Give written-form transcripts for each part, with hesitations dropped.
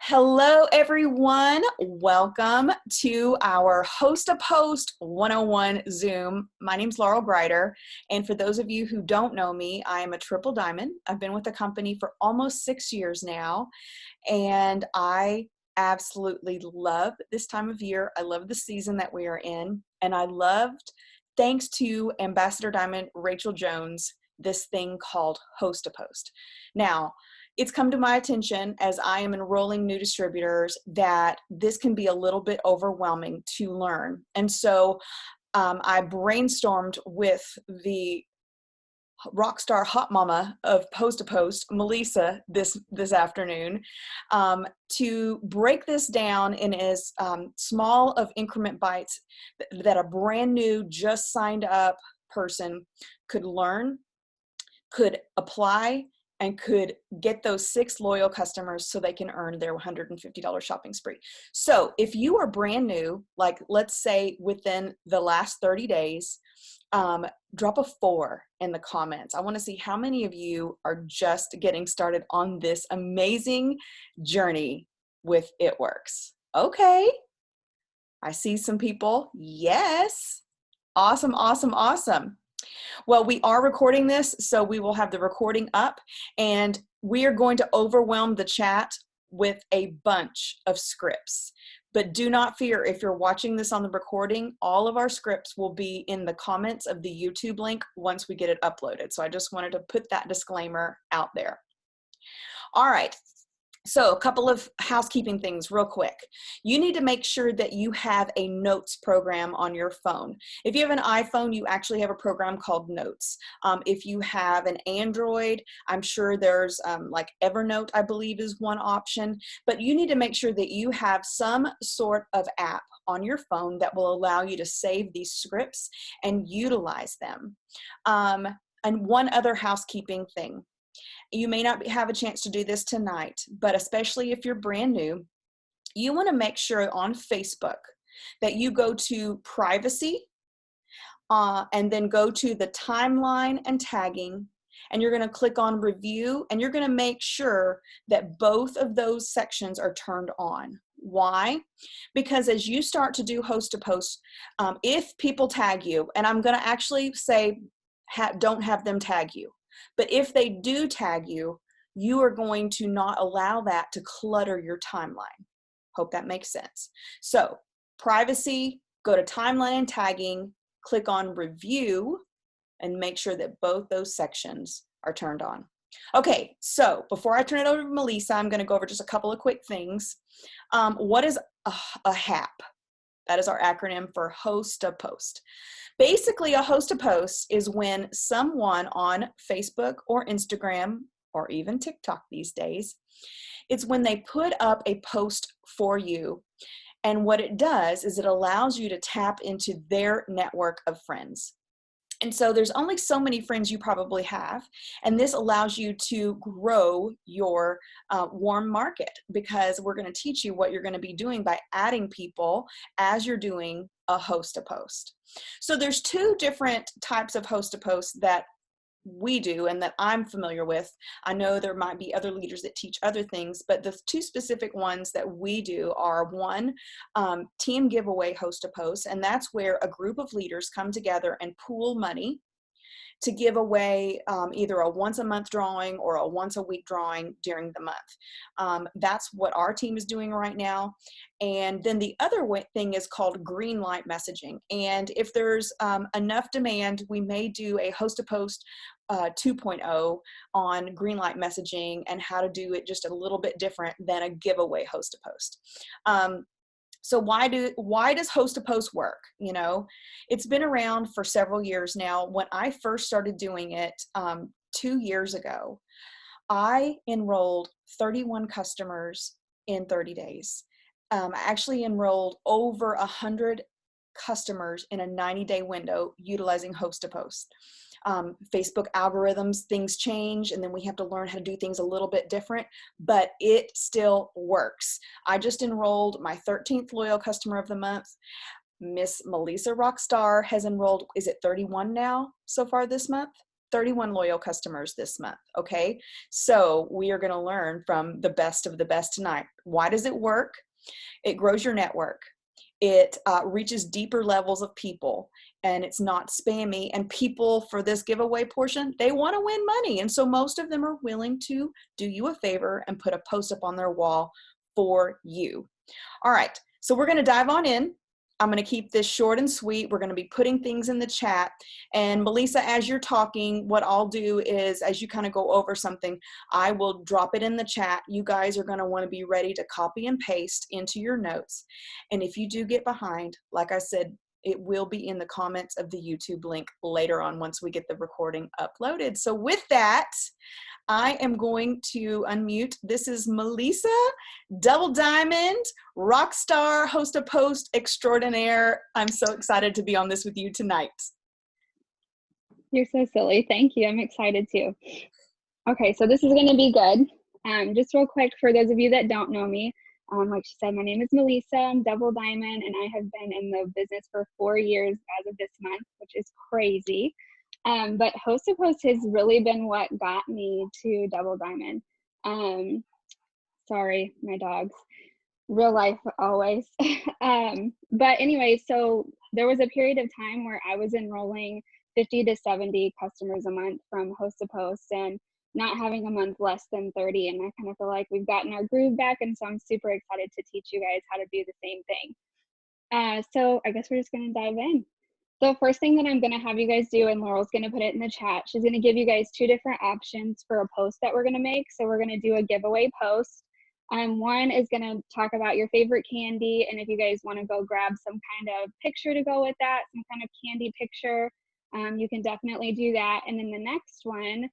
Hello, everyone. Welcome to our Host a Post 101 Zoom. My name's Laurel Grider, and for those of you who don't know me, I am a triple diamond. I've been with the company for almost 6 years now, and I absolutely love this time of year. I love the season that we are in, and I loved, thanks to Ambassador Diamond Rachel Jones, this thing called Host a Post. Now, it's come to my attention as I am enrolling new distributors that this can be a little bit overwhelming to learn. And so I brainstormed with the rock star hot mama of Post to Post, Melisa, this afternoon, to break this down in as small of increment bites that a brand new, just signed up person could learn, could apply, and could get those 6 loyal customers so they can earn their $150 shopping spree. So if you are brand new, like let's say within the last 30 days, drop a 4 in the comments. I want to see how many of you are just getting started on this amazing journey with It Works. Okay, I see some people. Yes, awesome, awesome, awesome. Well, we are recording this, so we will have the recording up, and we are going to overwhelm the chat with a bunch of scripts. But do not fear, if you're watching this on the recording, all of our scripts will be in the comments of the YouTube link once we get it uploaded. So I just wanted to put that disclaimer out there. All right. So a couple of housekeeping things real quick. You need to make sure that you have a notes program on your phone. If you have an iPhone, you actually have a program called Notes. If you have an Android, I'm sure there's like Evernote, I believe is one option, but you need to make sure that you have some sort of app on your phone that will allow you to save these scripts and utilize them. And one other housekeeping thing. You may not have a chance to do this tonight, but especially if you're brand new, you want to make sure on Facebook that you go to privacy and then go to the timeline and tagging, and you're going to click on review, and you're going to make sure that both of those sections are turned on. Why? Because as you start to do host to post, if people tag you, and I'm going to actually say don't have them tag you, but if they do tag you, you are going to not allow that to clutter your timeline. Hope that makes sense. So privacy, go to timeline and tagging, click on review, and make sure that both those sections are turned on. Okay, so before I turn it over to Melisa, I'm going to go over just a couple of quick things. What is a HAP? That is our acronym for Host a Post. Basically, a host a post is when someone on Facebook or Instagram or even TikTok these days, it's when they put up a post for you. And what it does is it allows you to tap into their network of friends. And so there's only so many friends you probably have, and this allows you to grow your warm market, because we're going to teach you what you're going to be doing by adding people as you're doing a host to post. So there's 2 different types of host to post that we do and that I'm familiar with. I know there might be other leaders that teach other things, but the 2 specific ones that we do are one, team giveaway host to post, and that's where a group of leaders come together and pool money to give away either a once a month drawing or a once a week drawing during the month. That's what our team is doing right now. And then the other thing is called green light messaging. And if there's enough demand, we may do a host to post 2.0 on green light messaging and how to do it just a little bit different than a giveaway host to post. So why does host to post work? You know, it's been around for several years now. When I first started doing it 2 years ago, I enrolled 31 customers in 30 days. I actually enrolled over 100 customers in a 90-day window utilizing host to post. Facebook algorithms, things change, and then we have to learn how to do things a little bit different, but it still works. I just enrolled my 13th loyal customer of the month. Miss Melisa Rockstar has enrolled, is it 31 now so far this month? 31 loyal customers this month, okay? So we are gonna learn from the best of the best tonight. Why does it work? It grows your network. It reaches deeper levels of people, and it's not spammy. And people, for this giveaway portion, they want to win money. And so most of them are willing to do you a favor and put a post up on their wall for you. All right, so we're going to dive on in. I'm going to keep this short and sweet. We're going to be putting things in the chat. And Melisa, as you're talking, what I'll do is, as you kind of go over something, I will drop it in the chat. You guys are going to want to be ready to copy and paste into your notes. And if you do get behind, like I said, it will be in the comments of the YouTube link later on once we get the recording uploaded. So with that, I am going to unmute. This is Melisa, Double Diamond, rock star, host of post extraordinaire. I'm so excited to be on this with you tonight. You're so silly. Thank you. I'm excited too. Okay, so this is going to be good. Just real quick, for those of you that don't know me, like she said, my name is Melisa. I'm Double Diamond, and I have been in the business for 4 years as of this month, which is crazy. But host to post has really been what got me to Double Diamond. Sorry, my dogs. Real life always. But anyway, so there was a period of time where I was enrolling 50 to 70 customers a month from host to post and not having a month less than 30. And I kind of feel like we've gotten our groove back. And so I'm super excited to teach you guys how to do the same thing. So I guess we're just going to dive in. The first thing that I'm going to have you guys do, and Laurel's going to put it in the chat, she's going to give you guys 2 different options for a post that we're going to make. So we're going to do a giveaway post. One is going to talk about your favorite candy, and if you guys want to go grab some kind of picture to go with that, some kind of candy picture, you can definitely do that. And then the next one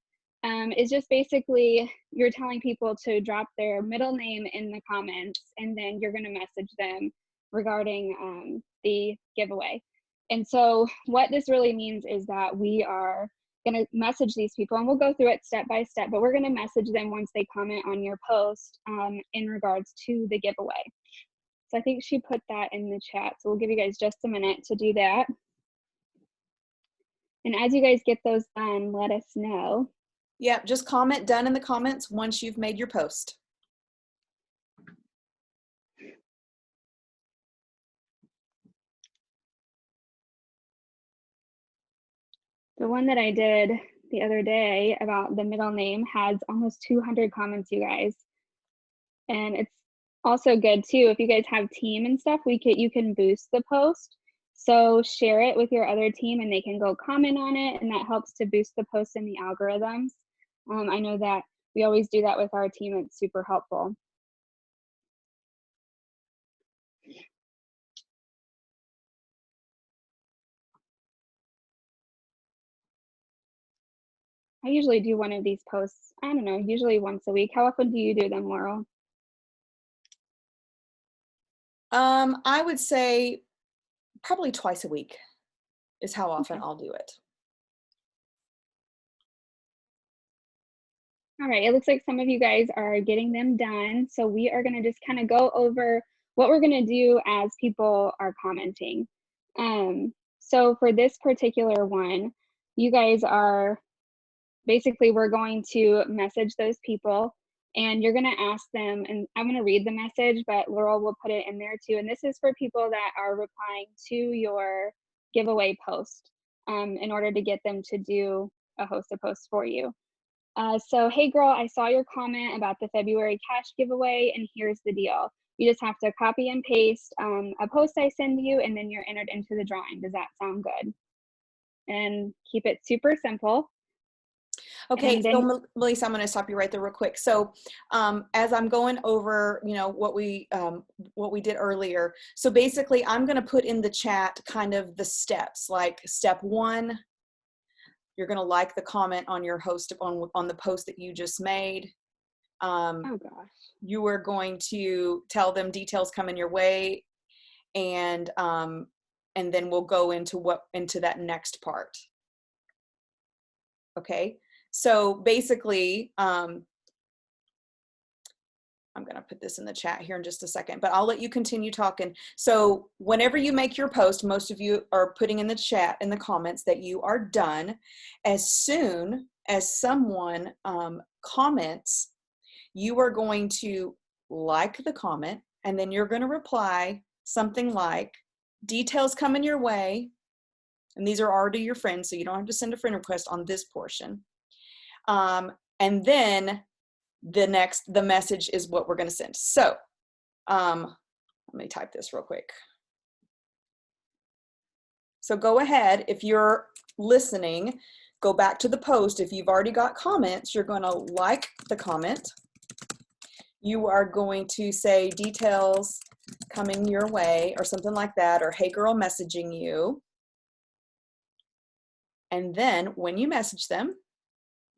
is just basically you're telling people to drop their middle name in the comments, and then you're going to message them regarding the giveaway. And so what this really means is that we are going to message these people, and we'll go through it step by step, but we're going to message them once they comment on your post in regards to the giveaway. So I think she put that in the chat. So we'll give you guys just a minute to do that. And as you guys get those done, let us know. Yeah, just comment done in the comments once you've made your post. The one that I did the other day about the middle name has almost 200 comments, you guys. And it's also good too, if you guys have team and stuff, you can boost the post. So share it with your other team and they can go comment on it, and that helps to boost the post in the algorithms. I know that we always do that with our team. It's super helpful. I usually do one of these posts, I don't know, usually once a week. How often do you do them, Laurel? I would say probably twice a week is how often I'll do it. All right, it looks like some of you guys are getting them done. So we are gonna just kind of go over what we're gonna do as people are commenting. So for this particular one, you guys are, basically we're going to message those people and you're gonna ask them, and I'm gonna read the message, but Laurel will put it in there too. And this is for people that are replying to your giveaway post in order to get them to do a host a post for you. So, hey girl, I saw your comment about the February cash giveaway, and here's the deal. You just have to copy and paste a post I send you, and then you're entered into the drawing. Does that sound good? And keep it super simple. Okay, so Melisa, I'm going to stop you right there real quick. So as I'm going over, you know, what we did earlier, so basically I'm going to put in the chat kind of the steps, like step 1, you're going to like the comment on your host on the post that you just made. Oh gosh. You are going to tell them details coming your way, and then we'll go into that next part. Okay, so basically I'm going to put this in the chat here in just a second, but I'll let you continue talking. So whenever you make your post, most of you are putting in the chat, in the comments, that you are done. As soon as someone comments, you are going to like the comment, and then you're going to reply something like, details coming your way. And these are already your friends, so you don't have to send a friend request on this portion. And then the message is what we're going to send. So let me type this real quick. So go ahead, if you're listening, go back to the post. If you've already got comments, you're going to like the comment. You are going to say details coming your way or something like that, or hey girl messaging you. And then when you message them,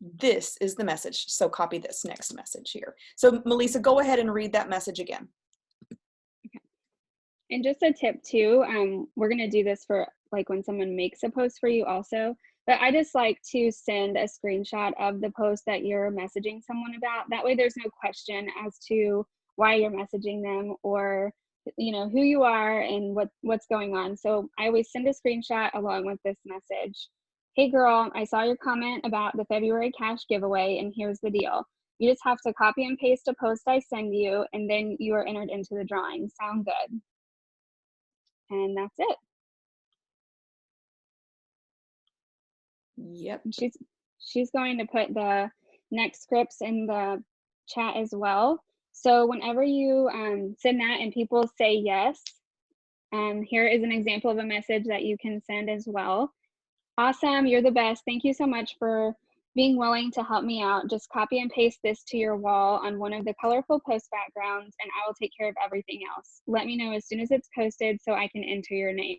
this is the message. So copy this next message here. So Melisa, go ahead and read that message again. Okay. And just a tip too, we're gonna do this for like when someone makes a post for you also, but I just like to send a screenshot of the post that you're messaging someone about. That way there's no question as to why you're messaging them, or who you are and what's going on. So I always send a screenshot along with this message. Hey girl, I saw your comment about the February cash giveaway, and here's the deal. You just have to copy and paste a post I send you, and then you are entered into the drawing. Sound good? And that's it. Yep. She's going to put the next scripts in the chat as well. So whenever you send that and people say yes, here is an example of a message that you can send as well. Awesome, you're the best. Thank you so much for being willing to help me out. Just copy and paste this to your wall on one of the colorful post backgrounds, and I will take care of everything else. Let me know as soon as it's posted so I can enter your name.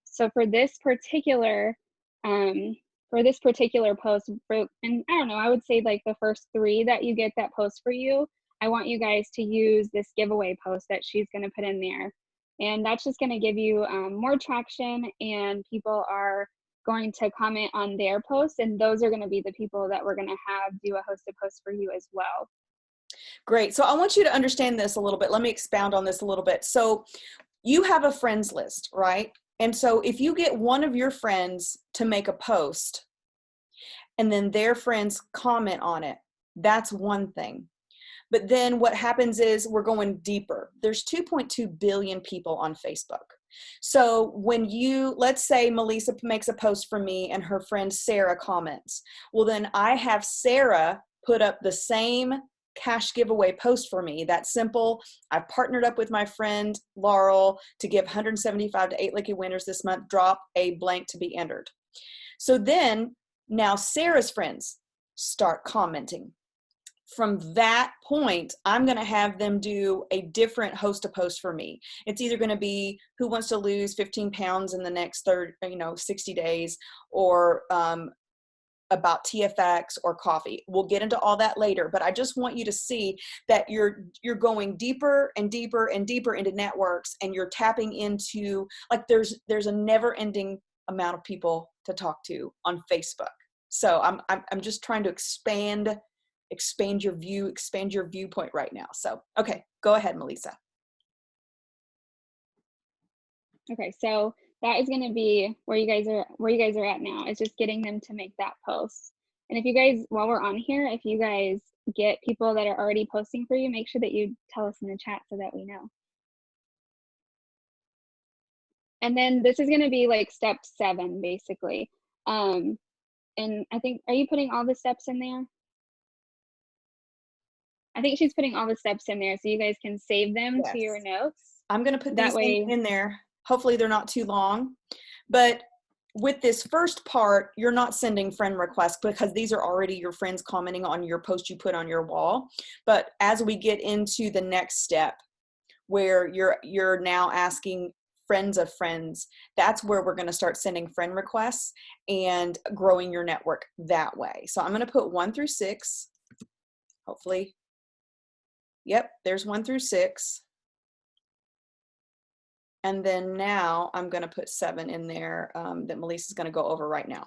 So for this particular post, and I don't know, I would say like the first 3 that you get that post for you, I want you guys to use this giveaway post that she's going to put in there. And that's just going to give you more traction, and people are going to comment on their posts, and those are going to be the people that we're going to have do a hosted post for you as well. Great. So I want you to understand this a little bit. Let me expound on this a little bit. So you have a friends list, right? And so if you get one of your friends to make a post and then their friends comment on it, that's one thing. But then what happens is we're going deeper. There's 2.2 billion people on Facebook. So when let's say Melisa makes a post for me and her friend Sarah comments, well, then I have Sarah put up the same cash giveaway post for me. That's simple. I've partnered up with my friend Laurel to give 175 to 8 lucky winners this month. Drop a blank to be entered. So then now Sarah's friends start commenting. From that point, I'm going to have them do a different host to post for me. It's either going to be who wants to lose 15 pounds in the next 60 days, or about TFX or coffee. We'll get into all that later, but I just want you to see that you're going deeper and deeper and deeper into networks, and you're tapping into, like, there's a never-ending amount of people to talk to on Facebook. So I'm just trying to expand your viewpoint right now. So okay, go ahead, Melisa. Okay, so that is going to be where you guys are at now. It's just getting them to make that post. And if you guys, while we're on here, if you guys get people that are already posting for you, make sure that you tell us in the chat so that we know. And then this is going to be like step 7 basically. And I think, are you putting all the steps in there? I think she's putting all the steps in there so you guys can save them to your notes. I'm going to put these in there. Hopefully they're not too long. But with this first part, you're not sending friend requests because these are already your friends commenting on your post you put on your wall. But as we get into the next step, where you're now asking friends of friends, that's where we're going to start sending friend requests and growing your network that way. So I'm going to put 1 through 6. Hopefully. Yep, there's 1 through 6. And then now I'm going to put 7 in there that Melisa is going to go over right now.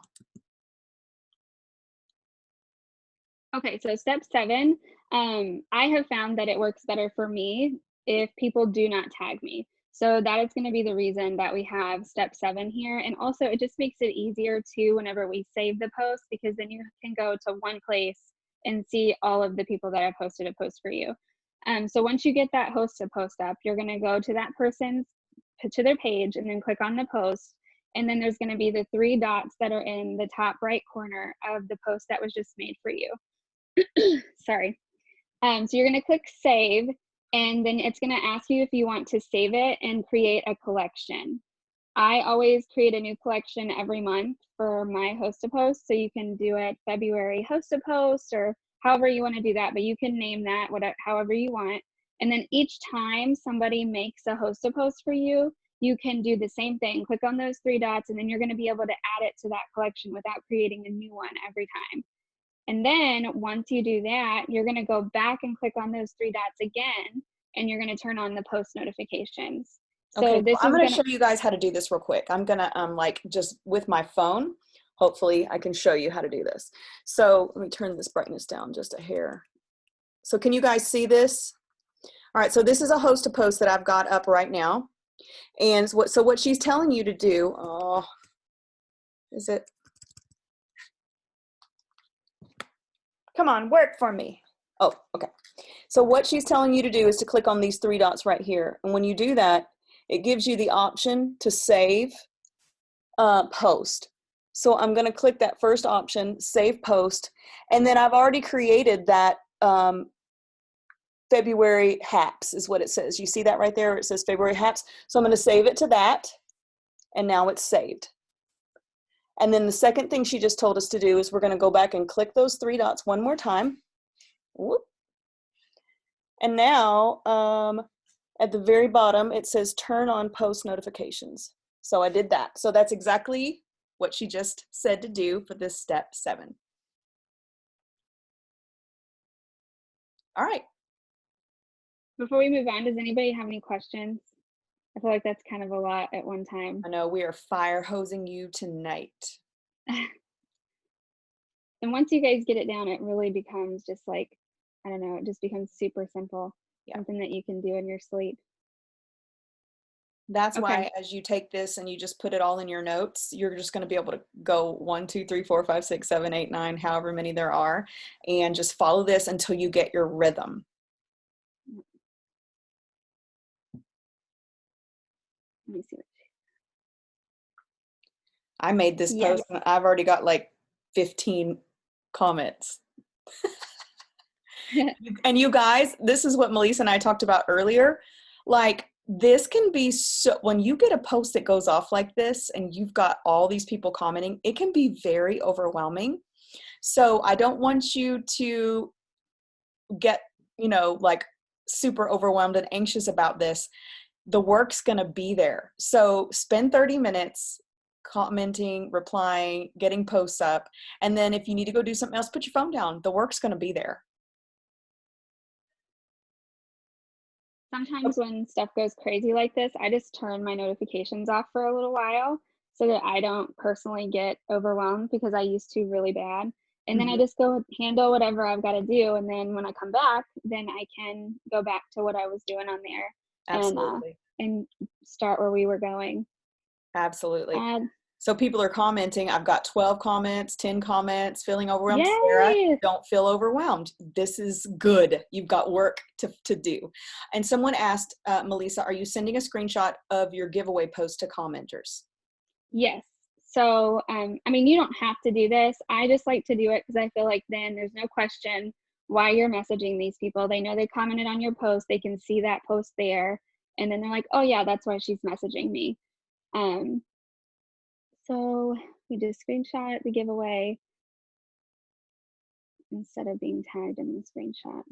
Okay, so step 7, I have found that it works better for me if people do not tag me. So that is gonna be the reason that we have step 7 here, and also it just makes it easier too whenever we save the post, because then you can go to one place and see all of the people that have posted a post for you. So once you get that host to post up, you're gonna go to that person's to their page and then click on the post, and then there's gonna be the 3 dots that are in the top right corner of the post that was just made for you. Sorry. So you're going to click save, and then it's going to ask you if you want to save it and create a collection. I always create a new collection every month for my host to post. So you can do it February host to post or however you want to do that, but you can name that whatever, however you want. And then each time somebody makes a host to post for you, you can do the same thing. Click on those 3 dots, and then you're going to be able to add it to that collection without creating a new one every time. And then once you do that, you're going to go back and click on those 3 dots again, and you're going to turn on the post notifications. So Okay, this I'm is going going to to, show you guys how to do this real quick. I'm going to like just with my phone, hopefully I can show you how to do this. So let me turn this brightness down just a hair. So can you guys see this? All right, so this is a host to post that I've got up right now. And so what she's telling you to do, oh, is it? Come on, work for me. Oh, okay. So what she's telling you to do is to click on these 3 dots right here. And when you do that, it gives you the option to save post. So I'm going to click that first option, save post. And then I've already created that February haps is what it says. You see that right there? It says February haps. So I'm going to save it to that. And now it's saved. And then the second thing she just told us to do is we're going to go back and click those 3 dots one more time. Whoop. And now at the very bottom, it says turn on post notifications. So I did that. So that's exactly what she just said to do for this step 7. All right. before we move on, does anybody have any questions? I feel like that's kind of a lot at one time. I know we are fire hosing you tonight. And once you guys get it down, it really becomes just like, I don't know, it just becomes super simple. Yeah. Something that you can do in your sleep. That's Okay. why as you take this and you just put it all in your notes, you're just going to be able to go 1, 2, 3, 4, 5, 6, 7, 8, 9, however many there are, and just follow this until you get your rhythm. Let me see. I made this post and I've already got like 15 comments. And you guys, this is what Melisa and I talked about earlier. Like, this can be so, when you get a post that goes off like this and you've got all these people commenting, it can be very overwhelming. So I don't want you to get, like super overwhelmed and anxious about this. The work's going to be there. So spend 30 minutes commenting, replying, getting posts up. And then if you need to go do something else, put your phone down. The work's going to be there. Sometimes when stuff goes crazy like this, I just turn my notifications off for a little while so that I don't personally get overwhelmed, because I used to really bad. And then I just go handle whatever I've got to do. And then when I come back, then I can go back to what I was doing on there. Absolutely. And start where we were going. Absolutely. So people are commenting. I've got 12 comments, 10 comments, feeling overwhelmed. Yay! Sarah, don't feel overwhelmed. This is good. You've got work to do. And someone asked, Melisa, are you sending a screenshot of your giveaway post to commenters? Yes. So, I mean, you don't have to do this. I just like to do it because I feel like then there's no question why you're messaging these people. They know they commented on your post. They can see that post there. And then they're like, oh yeah, that's why she's messaging me. So we just screenshot the giveaway instead of being tagged in the screenshot.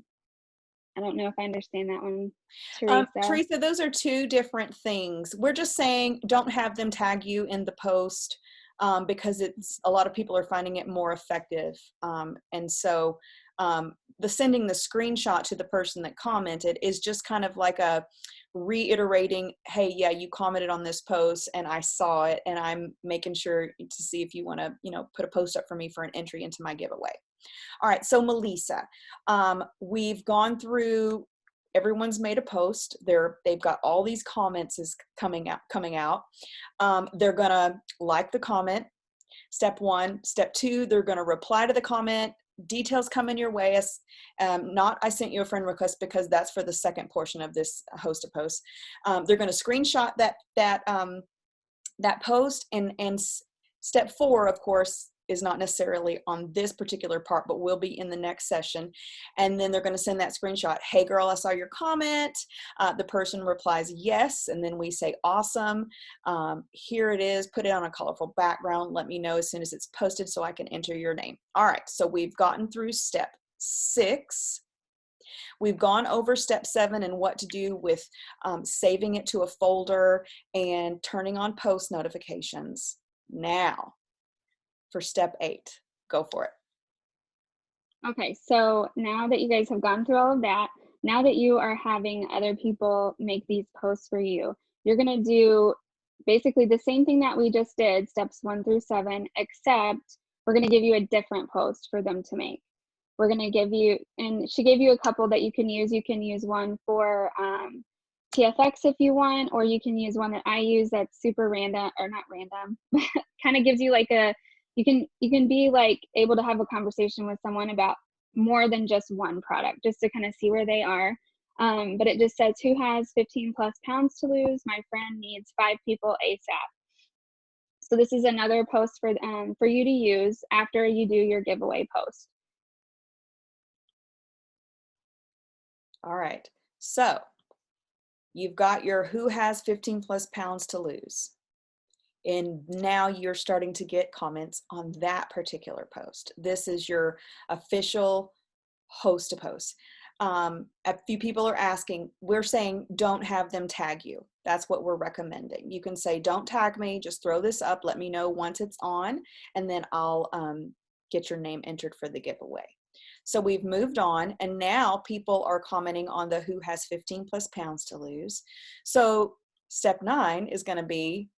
I don't know if I understand that one, Teresa. Teresa, those are 2 different things. We're just saying don't have them tag you in the post because it's a lot of people are finding it more effective. And so the sending the screenshot to the person that commented is just kind of like a reiterating, hey, yeah, you commented on this post and I saw it, and I'm making sure to see if you want to, put a post up for me for an entry into my giveaway. All right, so Melisa, we've gone through, everyone's made a post. They've got all these comments is coming out. They're gonna like the comment, step 1. Step 2, they're gonna reply to the comment. Details coming your way as not I sent you a friend request, because that's for the second portion of this host to post. They're going to screenshot that post, and step 4, of course, is not necessarily on this particular part, but will be in the next session. And then they're going to send that screenshot. Hey girl, I saw your comment. The person replies yes, and then we say awesome. Here it is. Put it on a colorful background. Let me know as soon as it's posted so I can enter your name. All right, so we've gotten through step 6. We've gone over step 7 and what to do with saving it to a folder and turning on post notifications. Now, for step 8, go for it. Okay, so now that you guys have gone through all of that, now that you are having other people make these posts for you, you're gonna do basically the same thing that we just did, steps 1 through 7, except we're gonna give you a different post for them to make. We're gonna give you, and she gave you a couple that you can use. You can use one for TFX if you want, or you can use one that I use that's super random, or not random, kind of gives you like a, you can be like able to have a conversation with someone about more than just one product, just to kind of see where they are. But it just says, who has 15+ pounds to lose? My friend needs 5 people ASAP. So this is another post for you to use after you do your giveaway post. All right, so you've got your who has 15+ pounds to lose. And now you're starting to get comments on that particular post. This is your official host to post. A few people are asking, we're saying don't have them tag you. That's what we're recommending. You can say, don't tag me, just throw this up, let me know once it's on, and then I'll get your name entered for the giveaway. So we've moved on, and now people are commenting on the who has 15+ pounds to lose. So step 9 is going to be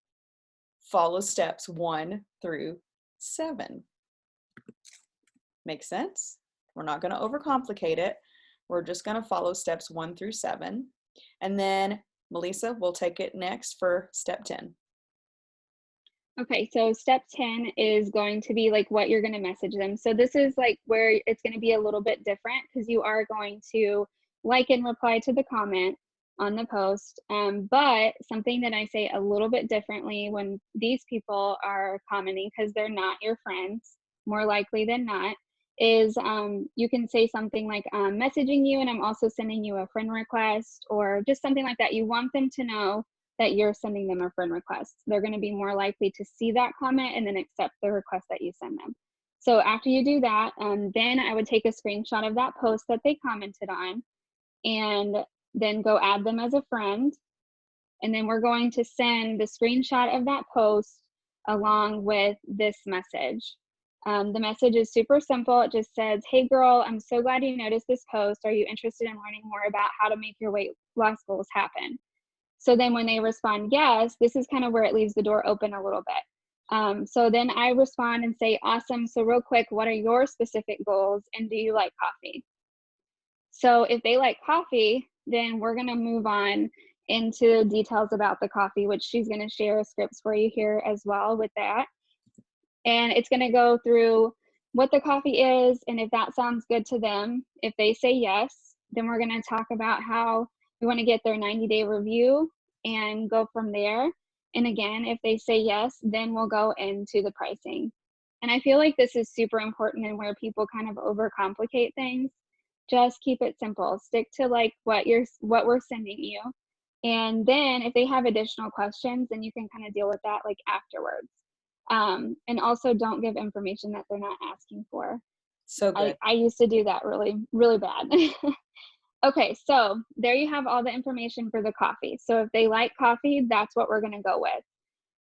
follow steps 1 through 7. Make sense? We're not going to overcomplicate it. We're just going to follow steps 1 through 7. And then Melisa will take it next for step 10. Okay, so step 10 is going to be like what you're going to message them. So this is like where it's going to be a little bit different, because you are going to like and reply to the comment on the post. But something that I say a little bit differently when these people are commenting, because they're not your friends, more likely than not, is you can say something like, I'm messaging you and I'm also sending you a friend request, or just something like that. You want them to know that you're sending them a friend request. They're going to be more likely to see that comment and then accept the request that you send them. So after you do that, then I would take a screenshot of that post that they commented on, and then go add them as a friend. And then we're going to send the screenshot of that post along with this message. The message is super simple. It just says, hey girl, I'm so glad you noticed this post. Are you interested in learning more about how to make your weight loss goals happen? So then when they respond yes, this is kind of where it leaves the door open a little bit. So then I respond and say, awesome. So real quick, what are your specific goals, and do you like coffee? So if they like coffee, then we're gonna move on into details about the coffee, which she's gonna share scripts for you here as well with that. And it's gonna go through what the coffee is, and if that sounds good to them. If they say yes, then we're gonna talk about how we wanna get their 90-day review and go from there. And again, if they say yes, then we'll go into the pricing. And I feel like this is super important, and where people kind of overcomplicate things. Just keep it simple. Stick to like what we're sending you. And then if they have additional questions, then you can kind of deal with that like afterwards. And also don't give information that they're not asking for. So good. I used to do that really, really bad. Okay, so there you have all the information for the coffee. So if they like coffee, that's what we're gonna go with.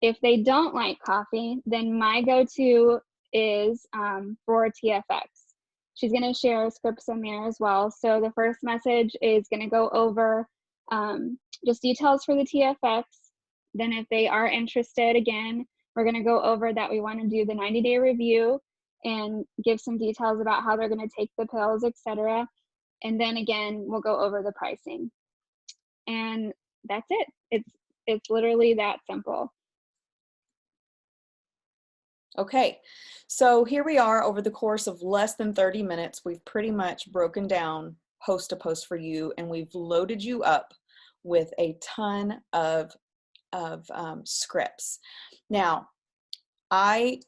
If they don't like coffee, then my go-to is for TFX. She's gonna share scripts in there as well. So the first message is gonna go over just details for the TFX. Then if they are interested, again, we're gonna go over that we wanna do the 90-day review. and give some details about how they're going to take the pills, etc. And then again, we'll go over the pricing. And that's it. It's literally that simple. Okay, so here we are. Over the course of less than 30 minutes, we've pretty much broken down host to post for you, and we've loaded you up with a ton of scripts. Now, I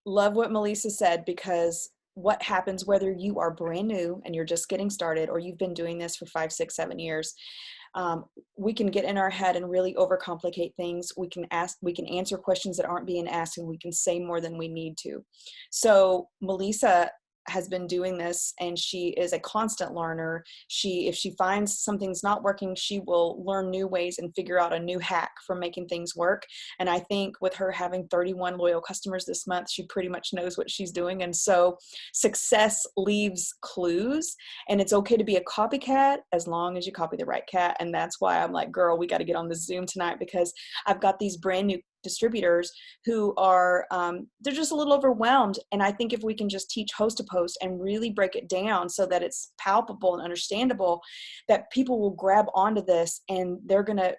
love what Melisa said, because what happens whether you are brand new and you're just getting started, or you've been doing this for 5, 6, 7 years, we can get in our head and really overcomplicate things. We can answer questions that aren't being asked, and we can say more than we need to. So Melisa has been doing this, and she is a constant learner. If she finds something's not working, she will learn new ways and figure out a new hack for making things work. And I think with her having 31 loyal customers this month, she pretty much knows what she's doing. And so success leaves clues, and it's okay to be a copycat as long as you copy the right cat. And that's why I'm like, girl, we got to get on the Zoom tonight, because I've got these brand new distributors who are they're just a little overwhelmed. And I think if we can just teach host to post and really break it down so that it's palpable and understandable, that people will grab onto this and they're going to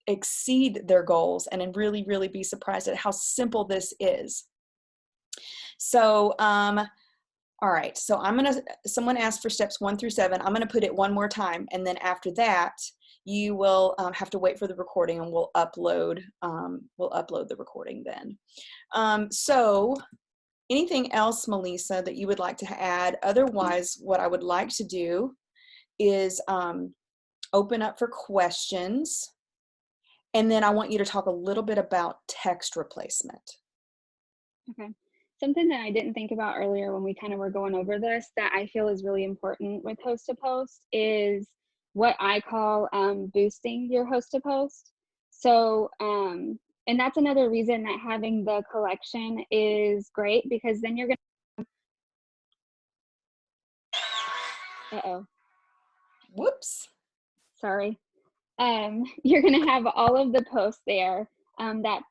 exceed their goals and really, really be surprised at how simple this is. So all right, so someone asked for steps 1 through 7. I'm gonna put it one more time, and then after that you will have to wait for the recording, and we'll upload the recording then. So anything else, Melisa, that you would like to add? Otherwise, what I would like to do is open up for questions, and then I want you to talk a little bit about text replacement. Okay. Something that I didn't think about earlier when we kind of were going over this that I feel is really important with host to post is what I call boosting your host to post. So, and that's another reason that having the collection is great, because then you're going to, uh-oh. Whoops. Sorry. You're going to have all of the posts there that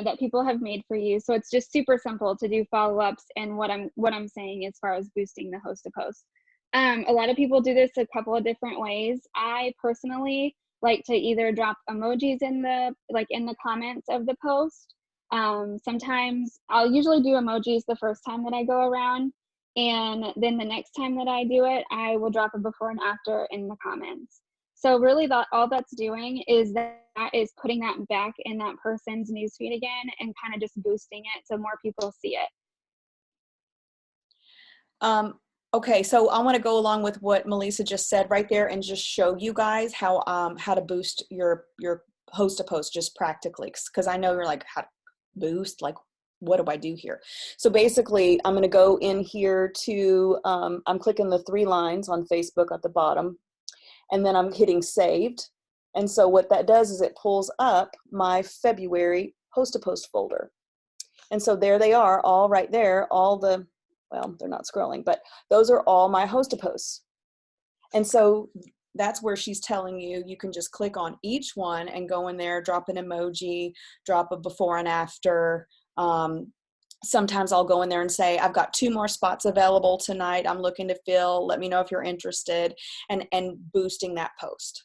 that people have made for you. So it's just super simple to do follow-ups and what I'm saying as far as boosting the host to post. A lot of people do this a couple of different ways. I personally like to either drop emojis in the comments of the post. Sometimes I'll usually do emojis the first time that I go around, and then the next time that I do it, I will drop a before and after in the comments. So really all that's doing is putting that back in that person's newsfeed again, and kind of just boosting it so more people see it. Okay, so I want to go along with what Melisa just said right there and just show you guys how to boost your host to post just practically, because I know you're like, how to boost, like what do I do here? So basically I'm going to go in here to I'm clicking the 3 lines on Facebook at the bottom, and then I'm hitting saved. And so what that does is it pulls up my February host to post folder. And so there they are, all right there, all the, well, they're not scrolling, but those are all my host to posts. And so that's where she's telling you, you can just click on each one and go in there, drop an emoji, drop a before and after. Sometimes I'll go in there and say, I've got 2 more spots available tonight. I'm looking to fill. Let me know if you're interested, and boosting that post.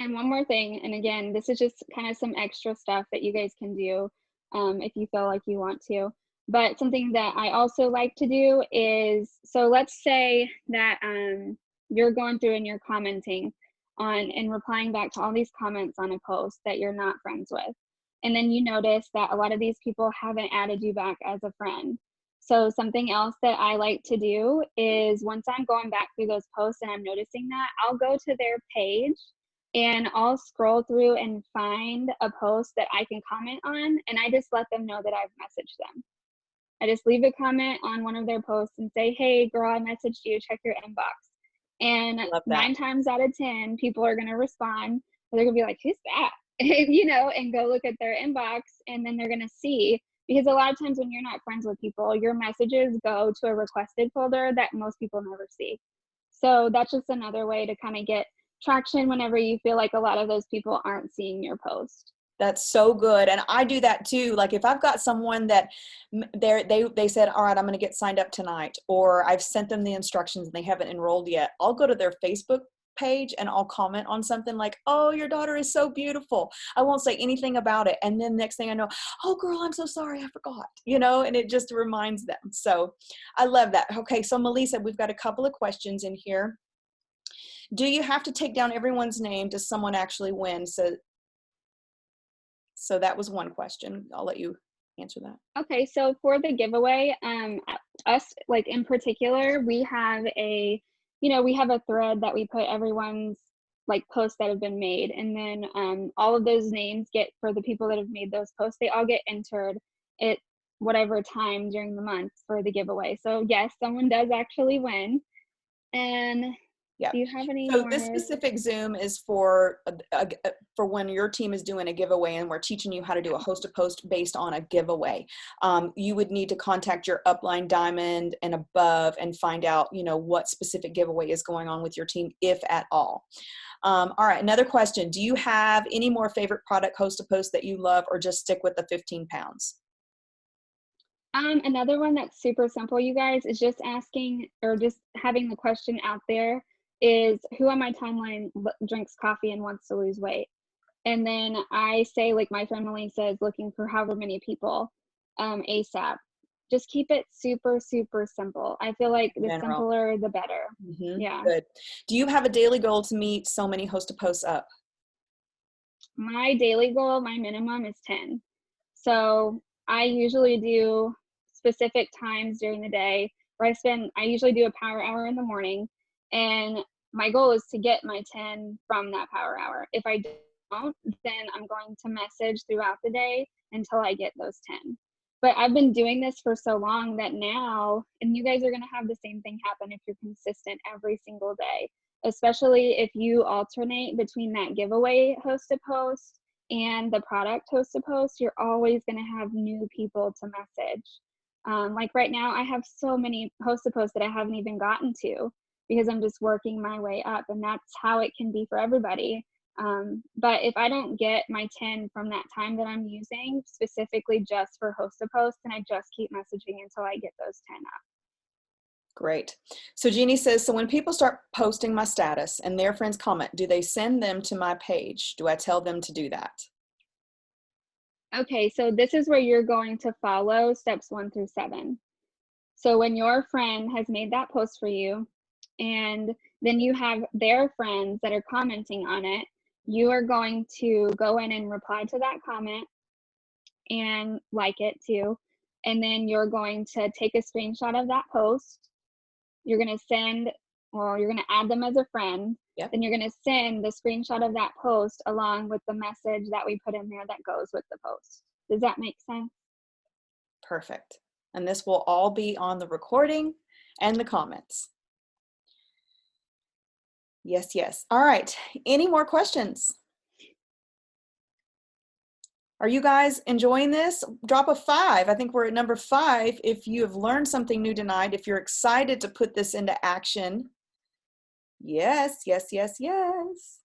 And one more thing, and again, this is just kind of some extra stuff that you guys can do if you feel like you want to. But something that I also like to do is, so let's say that you're going through and you're commenting on and replying back to all these comments on a post that you're not friends with. And then you notice that a lot of these people haven't added you back as a friend. So something else that I like to do is, once I'm going back through those posts and I'm noticing that, I'll go to their page and I'll scroll through and find a post that I can comment on, and I just let them know that I've messaged them. I just leave a comment on one of their posts and say, hey girl, I messaged you, check your inbox. And 9 times out of 10, people are gonna respond, or they're gonna be like, who's that? And go look at their inbox, and then they're gonna see, because a lot of times when you're not friends with people, your messages go to a requested folder that most people never see. So that's just another way to kind of get traction whenever you feel like a lot of those people aren't seeing your post. That's so good. And I do that too. Like if I've got someone that they said, all right, I'm going to get signed up tonight, or I've sent them the instructions and they haven't enrolled yet, I'll go to their Facebook page and I'll comment on something like, oh, your daughter is so beautiful. I won't say anything about it. And then next thing I know, oh girl, I'm so sorry, I forgot, and it just reminds them. So I love that. Okay. So Melisa, we've got a couple of questions in here. Do you have to take down everyone's name? Does someone actually win? So that was one question. I'll let you answer that. Okay, so for the giveaway, us, like in particular, we have a thread that we put everyone's like posts that have been made, and then all of those names for the people that have made those posts, they all get entered at whatever time during the month for the giveaway. So yes, someone does actually win. And yeah. Do you have any So more? this specific Zoom is for when your team is doing a giveaway and we're teaching you how to do a host to post based on a giveaway. You would need to contact your upline diamond and above and find out, what specific giveaway is going on with your team, if at all. All right, another question. Do you have any more favorite product host to post that you love, or just stick with the 15 pounds? Another one that's super simple, you guys, is just asking or just having the question out there is, who on my timeline drinks coffee and wants to lose weight? And then I say, like, my friend Melisa is looking for however many people ASAP. Just keep it super, super simple. I feel like the simpler, the better. Mm-hmm. Yeah. Good. Do you have a daily goal to meet so many host to posts up? My daily goal, my minimum is 10. So I usually do specific times during the day where I usually do a power hour in the morning, and my goal is to get my 10 from that power hour. If I don't, then I'm going to message throughout the day until I get those 10. But I've been doing this for so long that now, and you guys are going to have the same thing happen if you're consistent every single day, especially if you alternate between that giveaway host to post and the product host to post, you're always going to have new people to message. Like right now, I have so many host to posts that I haven't even gotten to because I'm just working my way up, and that's how it can be for everybody. But if I don't get my 10 from that time that I'm using specifically just for host to post, then I just keep messaging until I get those 10 up. Great. So Jeannie says, so when people start posting my status and their friends comment, do they send them to my page? Do I tell them to do that? Okay, so this is where you're going to follow steps 1 through 7. So when your friend has made that post for you, and then you have their friends that are commenting on it, you are going to go in and reply to that comment and like it too. And then you're going to take a screenshot of that post. You're going to add them as a friend. Yep. Then you're going to send the screenshot of that post along with the message that we put in there that goes with the post. Does that make sense? Perfect. And this will all be on the recording and the comments. Yes, yes. All right. Any more questions? Are you guys enjoying this? Drop a 5. I think we're at number 5. If you have learned something new tonight, if you're excited to put this into action. Yes, yes, yes, yes.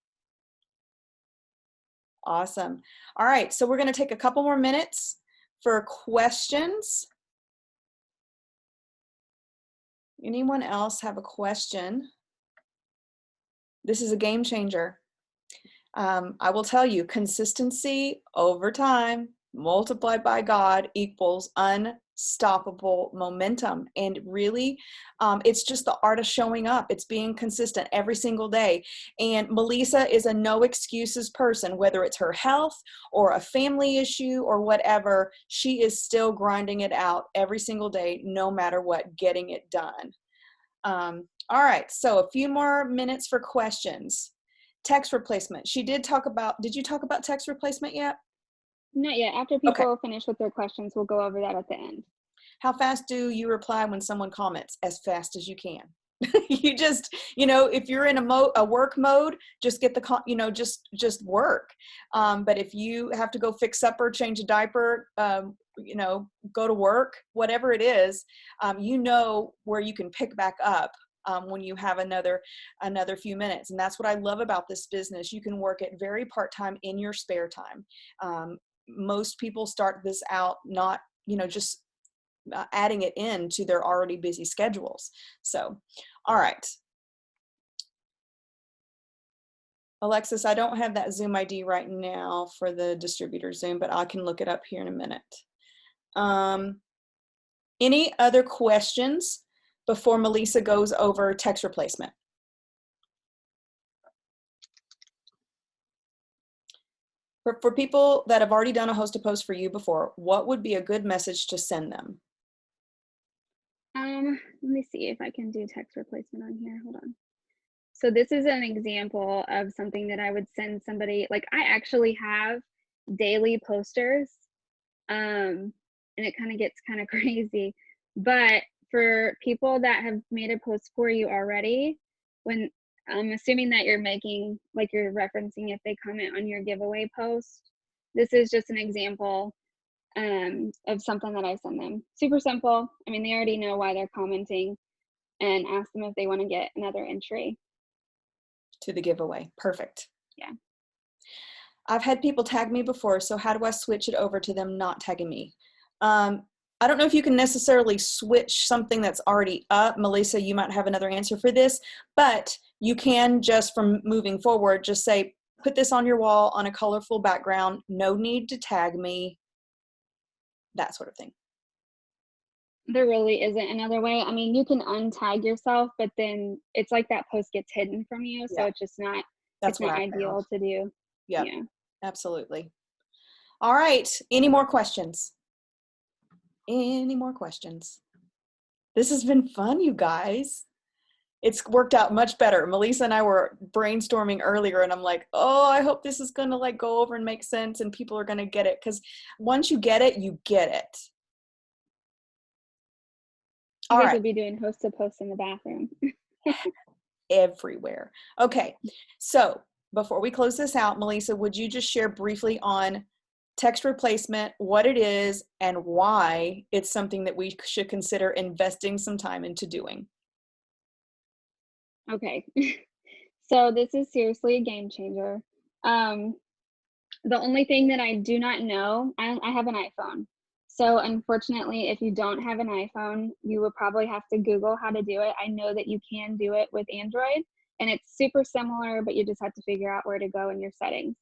Awesome. All right. So we're going to take a couple more minutes for questions. Anyone else have a question? This is a game changer. I will tell you, consistency over time multiplied by God equals unstoppable momentum. And really, it's just the art of showing up. It's being consistent every single day. And Melisa is a no excuses person, whether it's her health or a family issue or whatever, she is still grinding it out every single day, no matter what, getting it done. All right, so a few more minutes for questions. Text replacement. Did you talk about text replacement yet? Not yet. After people finish with their questions, we'll go over that at the end. How fast do you reply when someone comments? As fast as you can. You just, if you're in a work mode, just get just work. But if you have to go fix supper, change a diaper, go to work, whatever it is, where you can pick back up when you have another few minutes. And that's what I love about this business. You can work it very part-time in your spare time. Most people start this out not, just adding it in to their already busy schedules. So, all right. Alexis, I don't have that Zoom ID right now for the distributor Zoom, but I can look it up here in a minute. Any other questions before Melisa goes over text replacement? For people that have already done a host to post for you before, what would be a good message to send them? Let me see if I can do text replacement on here. Hold on. So this is an example of something that I would send somebody. Like, I actually have daily posters, and it kind of gets kind of crazy. But for people that have made a post for you already, when I'm assuming that you're making, like, you're referencing if they comment on your giveaway post, this is just an example of something that I send them. Super simple. I mean, they already know why they're commenting, and ask them if they want to get another entry To the giveaway. Perfect. Yeah. I've had people tag me before, so how do I switch it over to them not tagging me? I don't know if you can necessarily switch something that's already up. Melisa, you might have another answer for this, but you can just, from moving forward, just say, put this on your wall on a colorful background. No need to tag me. That sort of thing. There really isn't another way. I mean, you can untag yourself, but then it's like that post gets hidden from you. So it's just not, That's it's not what I ideal found. to do. Yep. Yeah. Absolutely. All right. Any more questions? Any more questions? This has been fun, you guys. It's worked out much better. Melisa and I were brainstorming earlier, and I'm like, oh, I hope this is going to like go over and make sense and people are going to get it, because once you get it, you get it. You guys will be doing host to post in the bathroom. Everywhere. Okay. So before we close this out, Melisa, would you just share briefly on text replacement, what it is, and why it's something that we should consider investing some time into doing? Okay. So this is seriously a game changer. The only thing that I do not know, I have an iPhone. So unfortunately, if you don't have an iPhone, you will probably have to Google how to do it. I know that you can do it with Android, and it's super similar, but you just have to figure out where to go in your settings.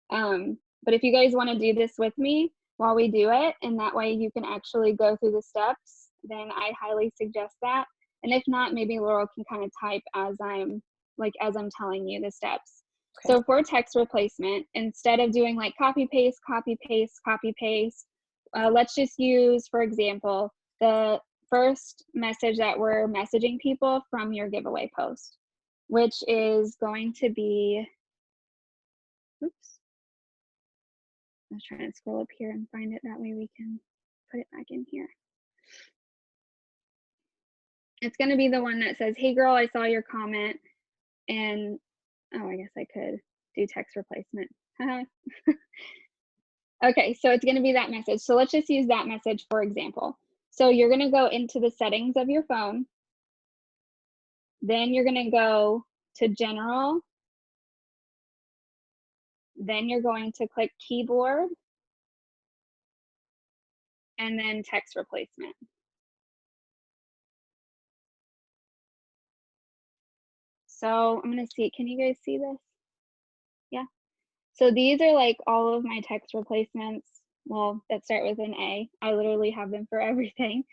But if you guys want to do this with me while we do it, and that way you can actually go through the steps, then I highly suggest that. And if not, maybe Laurel can kind of type as I'm telling you the steps. Okay. So for text replacement, instead of doing like copy paste, copy paste, copy paste, let's just use, for example, the first message that we're messaging people from your giveaway post, which is going to be, oops, I was trying to scroll up here and find it. That way we can put it back in here. It's going to be the one that says, hey girl, I saw your comment, and oh, I guess I could do text replacement. Okay, so it's going to be that message. So let's just use that message for example. So you're going to go into the settings of your phone. Then you're going to go to general. Then you're going to click keyboard. And then text replacement. So I'm going to see, can you guys see this? Yeah. So these are like all of my text replacements. Well, that start with an A. I literally have them for everything.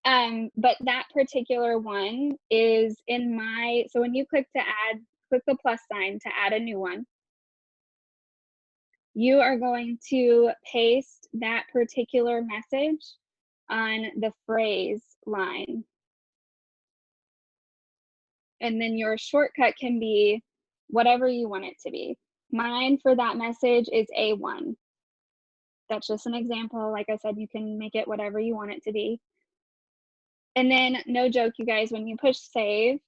But that particular one is in my, so when you click the plus sign to add a new one, you are going to paste that particular message on the phrase line. And then your shortcut can be whatever you want it to be. Mine for that message is A1. That's just an example. Like I said, you can make it whatever you want it to be. And then, no joke, you guys, when you push save,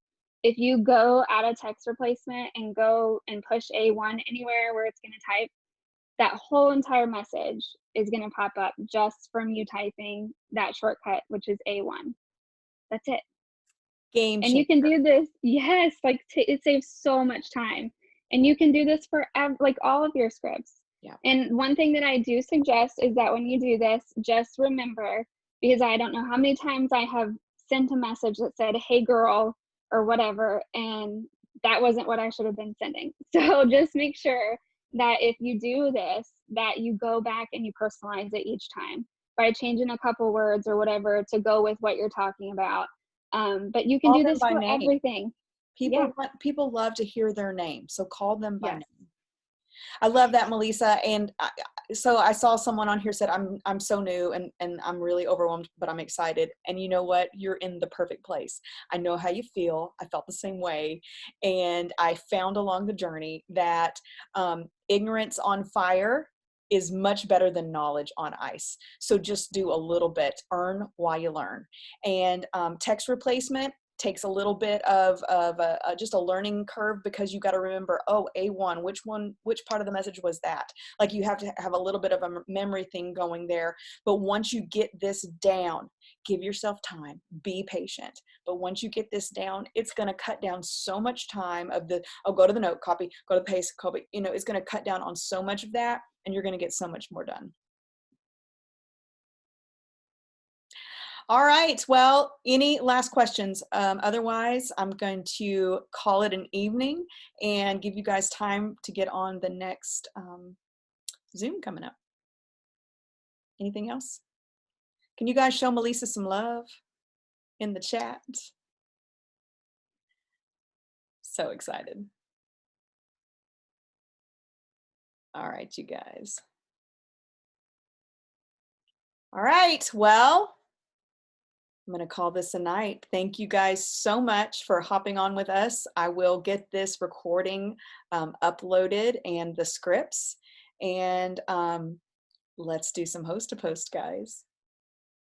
if you go out of text replacement and go and push A1 anywhere where it's going to type, that whole entire message is going to pop up just from you typing that shortcut, which is A1. That's it. Game And you changer. can do this, yes, like it saves so much time. And you can do this for like all of your scripts. Yeah. And one thing that I do suggest is that when you do this, just remember, because I don't know how many times I have sent a message that said, "Hey girl," or whatever, and that wasn't what I should have been sending. So just make sure that if you do this, that you go back and you personalize it each time by changing a couple words or whatever to go with what you're talking about. But you can Call do them this by for name. everything. Yeah. People love to hear their name, so call them by Yes. name. I love that, Melisa. And so I saw someone on here said, I'm so new and I'm really overwhelmed, but I'm excited. And you know what? You're in the perfect place. I know how you feel. I felt the same way. And I found along the journey that ignorance on fire is much better than knowledge on ice. So just do a little bit, earn while you learn. And text replacement takes a little bit of just a learning curve, because you got to remember, oh, A1, which part of the message was that? Like, you have to have a little bit of a memory thing going there. But once you get this down, give yourself time, be patient. But once you get this down, it's going to cut down so much time of the, oh, go to the note, copy, go to the paste, copy, you know, it's going to cut down on so much of that, and you're going to get so much more done. All right. Well, any last questions? Otherwise, I'm going to call it an evening and give you guys time to get on the next Zoom coming up. Anything else? Can you guys show Melisa some love in the chat? So excited. All right, you guys. All right. Well, I'm going to call this a night. Thank you guys so much for hopping on with us. I will get this recording uploaded and the scripts, and let's do some host to post, guys.